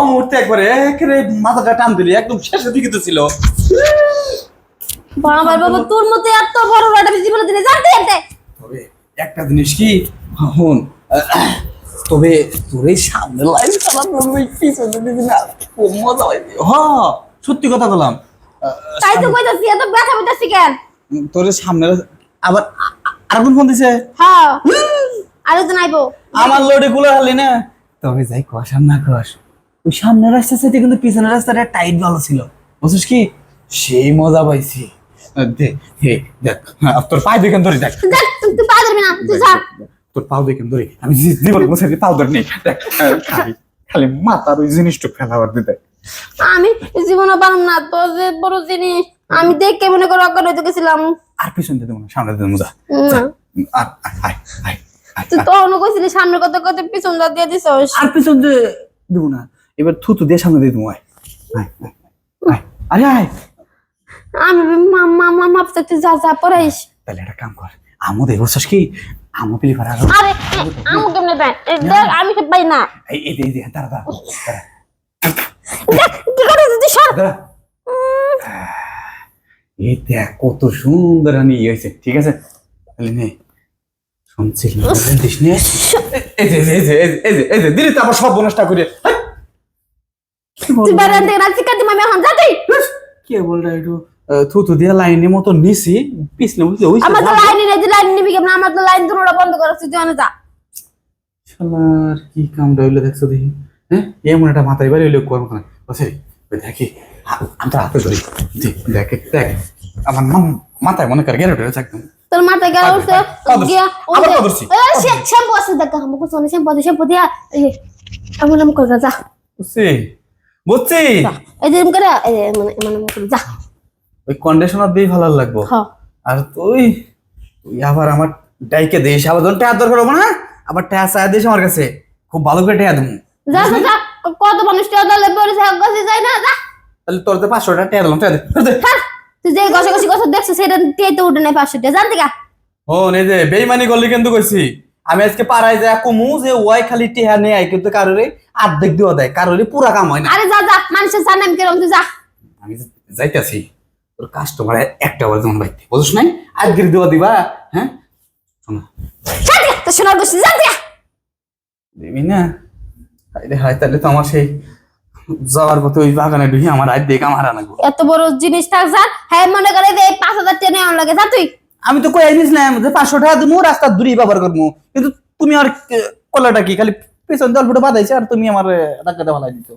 মুহূর্তে একবারে মাথাটা টান দিলি একদম শেষের দিকে তো ছিল। বাবার বাবা তোর মতো এত বড় একটা জীবনে দিনে জানতে জানতে তবে একটা জিনিস কি হন, তবে তোর এই সামনে লাইন চালানো পিছনে দিবি না, খুব মজা হয়। হ্যাঁ সত্যি কথা বললাম। তাই তো কইতাছি এত ব্যথা পেতাছি কেন? তোর সামনে আবার আরেকজন ফোন দিছে। হ্যাঁ আরেকজন আইবো। আমার লোডে গুলো হালি না, তবে যাই কষ আর না কষ, ওই সামনের রাস্তার সাথে কিন্তু পিছনের রাস্তাটা টাইট ভালো ছিল, বুঝছিস কি? সেই মজা পাইছি। দেখ তোর পায়ে দেখেন ধরি, দেখ তুই পা ধরবি না, তুই যা। তোর পাও দেখেন ধরি, আমি জীবন বসে পাও ধর নেই। খালি খালি মাথার ওই জিনিসটা ফেলাবার দিতে আমি জীবনে পারলাম না, তোর যে বড় জিনিস আমি দেখে মনে করে অজ্ঞান হয়ে গেছিলাম। আর পিছন দিতে মনে সামনে দিতে মজা। আর আয় আয় তুই তো অন্য কইছিলি সামনে কত কত পিছন দা দিয়ে দিছস। আর পিছন দিয়ে দেবো না, এবার থুতু দিয়ে সামনে দিয়ে দেবো। আয় আয় আরে আয়। আমি মাপতে তুই যা যা পড়াইস। তাহলে একটা কাম কর, আমও দেখ বলছিস কি, আমও পেলি পারা। আরে আমু কেমনে দেয় দেখ, আমি সব পাই না। এই দাঁড়া দাঁড়া দেখ কি করে তুই সর। দাঁড়া। এই দেখ কত সুন্দর আনি হয়েছে, ঠিক আছে? তাহলে নে শুনছিস না দিস নে, এই যে দিলি তো আবার সব বনসটা করে। তুই বারান থেকে রাত শিকার দিমা আমি এখন যা তুই। কে বলরা একটু থুতু দিয়ে লাইনের মতো নিছি পিছনে বুঝলি ওই আমার তো লাইন নেই, লাইন নিবি কেমন? আমার তো লাইন দুটোটা বন্ধ করে তুই জানা যা। শালার কি কামটা হইলো দেখছো দেখি। হ্যাঁ এমন একটা মাথায় বাড়ি হইলো কোন কোন বসে দেখি আমরা হাতে ধরি। দেখ দেখ আমার মাথায় মনে কর গেলে উঠে একদম। তোর মাথায় গেল উঠছে গিয়া আবার ধরছি। ওই শ্যাম্পু আছে দেখ, আমাকে সোনে শ্যাম্পু দিয়া এই এমন এমন করে যা। বুঝছি বুঝছি। এই যে এমন করে এই মানে এমন এমন করে যা। ওই কন্ডিশনার দিয়ে ভালো লাগবো। হ্যাঁ আর তুই তুই আবার আমার ডাইকে দিস, আবার ধর টায়ার দরকার হবে না, আবার টায়ার চায় দিস আমার কাছে, খুব ভালো করে টায়ার দেবো। যা যা যা, কত মানুষ টাকা পরে গেছে যায় না যা। তাহলে তোর তো 500 টাকা টায়ার দিলাম, টায়ার দে। তুই যে গসাগসি কথা দেখছিস সেটা দিয়ে তো উঠে নাই 500 টাকা জানতে গা। ও নে যে বেইমানি করলি কিন্তু কইছি আমি আজকে পাড়ায় যায় কমু যে ওয়াই খালি টেহা নেই আই, কিন্তু কারোরে অর্ধেক দিও দেয়, কারোরে পুরা কাম হয় না। আরে যা যা, মানুষের জানাম কিরম তুই যা। আমি যাইতাছি, তোর কাস্টমার একটা বার যেমন বাইতে বুঝছ নাই, আজকের দেওয়া দিবা। হ্যাঁ শোনা জানতে তো শোনার বসে জানতে গা। দিবি না? হাইরে হাই, তাহলে তো আমার সেই যাওয়ার পথে ওই বাগানে ঢুকি আমার আজ দেখে আমার আনাগো। এত বড় জিনিস থাক যা। হ্যাঁ মনে করে যে 5000 টাকা নেওয়া লাগে যা তুই। আমি তো কই নিছিলাম যে 500 টাকা দিমু, রাস্তার দূরেই ব্যবহার করবো, কিন্তু তুমি আর কলাটা কি খালি পেছন দল ফুটে বাঁধাইছে আর তুমি আমার টাকাটা ভালাই দিছো।